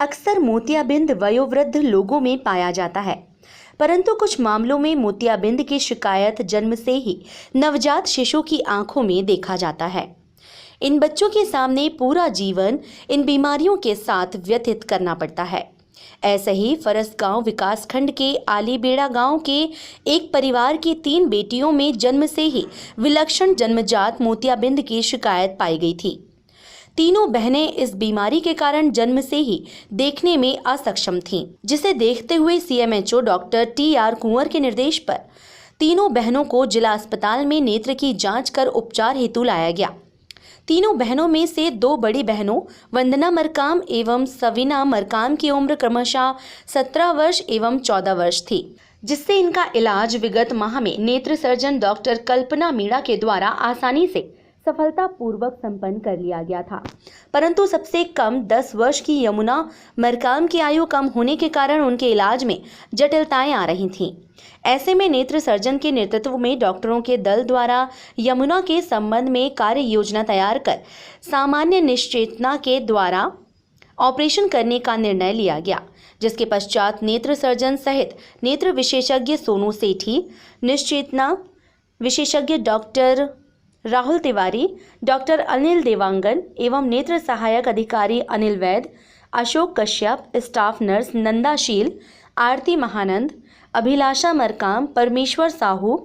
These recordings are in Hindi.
अक्सर मोतियाबिंद वयोवृद्ध लोगों में पाया जाता है, परंतु कुछ मामलों में मोतियाबिंद की शिकायत जन्म से ही नवजात शिशु की आंखों में देखा जाता है। इन बच्चों के सामने पूरा जीवन इन बीमारियों के साथ व्यतीत करना पड़ता है। ऐसे ही फरसगांव विकासखंड के आलीबेड़ा गांव के एक परिवार की 3 बेटियों में जन्म से ही विलक्षण जन्मजात मोतियाबिंद की शिकायत पाई गई थी। तीनों बहनें इस बीमारी के कारण जन्म से ही देखने में असक्षम थीं, जिसे देखते हुए सीएमएचओ डॉक्टर टी.आर. कुंवर के निर्देश पर तीनों बहनों को जिला अस्पताल में नेत्र की जांच कर उपचार हेतु लाया गया। तीनों बहनों में से 2 बड़ी बहनों वंदना मरकाम एवं सवीना मरकाम की उम्र क्रमशः 17 वर्ष एवं 14 वर्ष थी, जिससे इनका इलाज विगत माह में नेत्र सर्जन डॉक्टर कल्पना मीणा के द्वारा आसानी से सफलतापूर्वक संपन्न कर लिया गया था। परंतु सबसे कम 10 वर्ष की यमुना मरकाम की आयु कम होने के कारण उनके इलाज में जटिलताएं आ रही थीं। ऐसे में नेत्र सर्जन के नेतृत्व में डॉक्टरों के दल द्वारा यमुना के संबंध में कार्य योजना तैयार कर सामान्य निश्चेतना के द्वारा ऑपरेशन करने का निर्णय लिया गया, जिसके पश्चात नेत्र सर्जन सहित नेत्र विशेषज्ञ सोनू सेठी, निश्चेतना विशेषज्ञ डॉक्टर राहुल तिवारी, डॉक्टर अनिल देवांगन एवं नेत्र सहायक अधिकारी अनिल वैद, अशोक कश्यप, स्टाफ नर्स नंदाशील, आरती महानंद, अभिलाषा मरकाम, परमेश्वर साहू,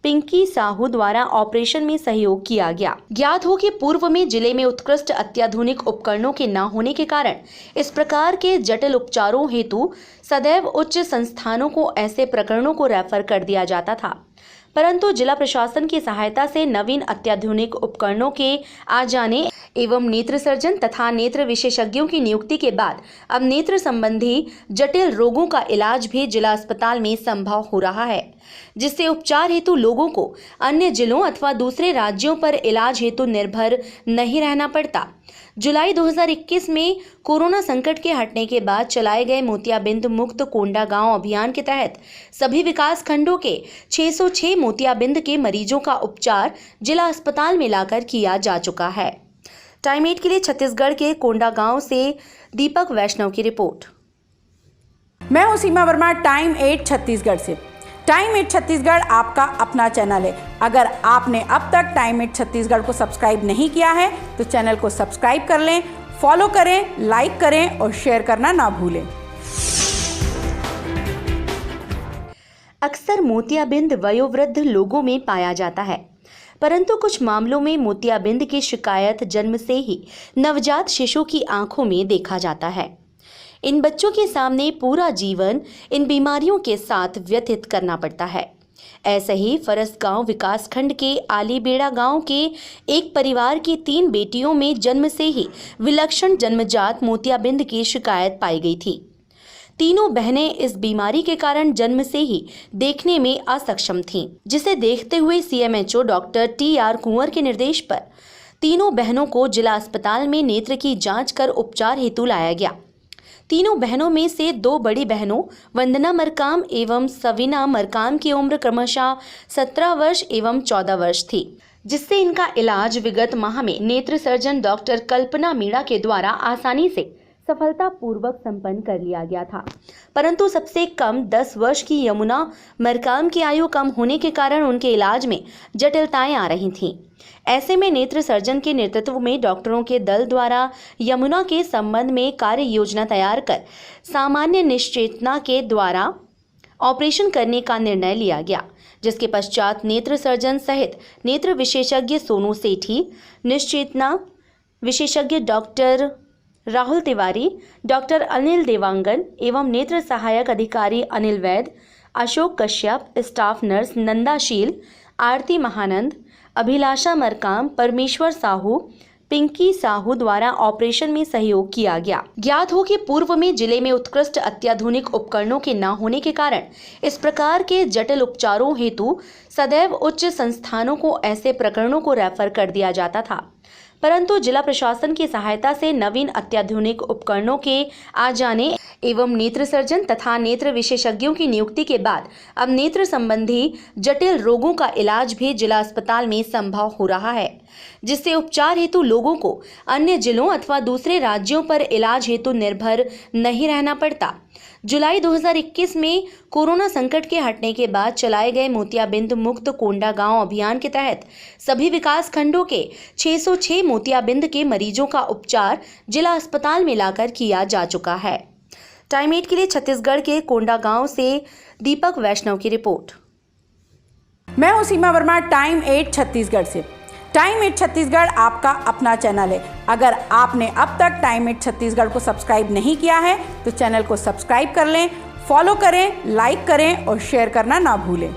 पिंकी साहू द्वारा ऑपरेशन में सहयोग किया गया। ज्ञात हो कि पूर्व में जिले में उत्कृष्ट अत्याधुनिक उपकरणों के न होने के कारण इस प्रकार के जटिल उपचारों हेतु सदैव उच्च संस्थानों को ऐसे प्रकरणों को रेफर कर दिया जाता था, परंतु जिला प्रशासन की सहायता से नवीन अत्याधुनिक उपकरणों के आ जाने एवं नेत्र सर्जन तथा नेत्र विशेषज्ञों की नियुक्ति के बाद अब नेत्र संबंधी जटिल रोगों का इलाज भी जिला अस्पताल में संभव हो रहा है, जिससे उपचार हेतु लोगों को अन्य जिलों अथवा दूसरे राज्यों पर इलाज हेतु निर्भर नहीं रहना पड़ता। जुलाई 2021 में कोरोना संकट के हटने के बाद चलाए गए मोतियाबिंद मुक्त कोंडागांव अभियान के तहत सभी विकास खंडों के 606 मोतियाबिंद के मरीजों का उपचार जिला अस्पताल में लाकर किया जा चुका है। टाइम 8 के लिए छत्तीसगढ़ के कोंडागांव से दीपक वैष्णव की रिपोर्ट। मैं हूं सीमा वर्मा, टाइम 8 छत्तीसगढ़ से। टाइम 8 छत्तीसगढ़ आपका अपना चैनल है। अगर आपने अब तक टाइम 8 छत्तीसगढ़ को सब्सक्राइब नहीं किया है तो चैनल को सब्सक्राइब कर लें, फॉलो करें, लाइक करें और शेयर करना ना भूलें। अक्सर मोतियाबिंद वयोवृद्ध लोगों में पाया जाता है, परंतु कुछ मामलों में मोतियाबिंद की शिकायत जन्म से ही नवजात शिशु की आंखों में देखा जाता है। इन बच्चों के सामने पूरा जीवन इन बीमारियों के साथ व्यतीत करना पड़ता है। ऐसे ही फरसगांव विकासखंड के आलीबेड़ा गांव के एक परिवार की 3 बेटियों में जन्म से ही विलक्षण जन्मजात मोतियाबिंद की शिकायत पाई गई थी। तीनों बहनें इस बीमारी के कारण जन्म से ही देखने में असक्षम थीं, जिसे देखते हुए सीएमएचओ डॉक्टर टी.आर. कुंवर के निर्देश पर तीनों बहनों को जिला अस्पताल में नेत्र की जांच कर उपचार हेतु लाया गया। तीनों बहनों में से 2 बड़ी बहनों वंदना मरकाम एवं सवीना मरकाम की उम्र क्रमशः 17 वर्ष एवं 14 वर्ष थी, जिससे इनका इलाज विगत माह में नेत्र सर्जन डॉक्टर कल्पना मीणा के द्वारा आसानी से सफलतापूर्वक संपन्न कर लिया गया था। परंतु सबसे कम 10 वर्ष की यमुना मरकाम की आयु कम होने के कारण उनके इलाज में जटिलताएं आ रही थीं। ऐसे में नेत्र सर्जन के नेतृत्व में डॉक्टरों के दल द्वारा यमुना के संबंध में कार्य योजना तैयार कर सामान्य निश्चेतना के द्वारा ऑपरेशन करने का निर्णय लिया गया, जिसके पश्चात नेत्र सर्जन सहित नेत्र विशेषज्ञ सोनू सेठी, निश्चेतना विशेषज्ञ डॉक्टर राहुल तिवारी, डॉक्टर अनिल देवांगन एवं नेत्र सहायक अधिकारी अनिल वैद, अशोक कश्यप, स्टाफ नर्स नंदाशील, आरती महानंद, अभिलाषा मरकाम, परमेश्वर साहू, पिंकी साहू द्वारा ऑपरेशन में सहयोग किया गया। ज्ञात हो कि पूर्व में जिले में उत्कृष्ट अत्याधुनिक उपकरणों के न होने के कारण इस प्रकार के जटिल उपचारों हेतु सदैव उच्च संस्थानों को ऐसे प्रकरणों को रेफर कर दिया जाता था, परंतु जिला प्रशासन की सहायता से नवीन अत्याधुनिक उपकरणों के आ जाने एवं नेत्र सर्जन तथा नेत्र विशेषज्ञों की नियुक्ति के बाद अब नेत्र संबंधी जटिल रोगों का इलाज भी जिला अस्पताल में संभव हो रहा है, जिससे उपचार हेतु लोगों को अन्य जिलों अथवा दूसरे राज्यों पर इलाज हेतु निर्भर नहीं रहना पड़ता। जुलाई 2021 में कोरोना संकट के हटने के बाद चलाए गए मोतियाबिंद मुक्त कोंडागांव अभियान के तहत सभी विकास खंडों के 606 मोतियाबिंद के मरीजों का उपचार जिला अस्पताल में लाकर किया जा चुका है। टाइम 8 के लिए छत्तीसगढ़ के कोंडागांव से दीपक वैष्णव की रिपोर्ट। मैं हूं सीमा वर्मा, टाइम 8 छत्तीसगढ़ से। टाइम 8 छत्तीसगढ़ आपका अपना चैनल है। अगर आपने अब तक टाइम 8 छत्तीसगढ़ को सब्सक्राइब नहीं किया है तो चैनल को सब्सक्राइब कर लें, फॉलो करें, लाइक करें और शेयर करना ना भूलें।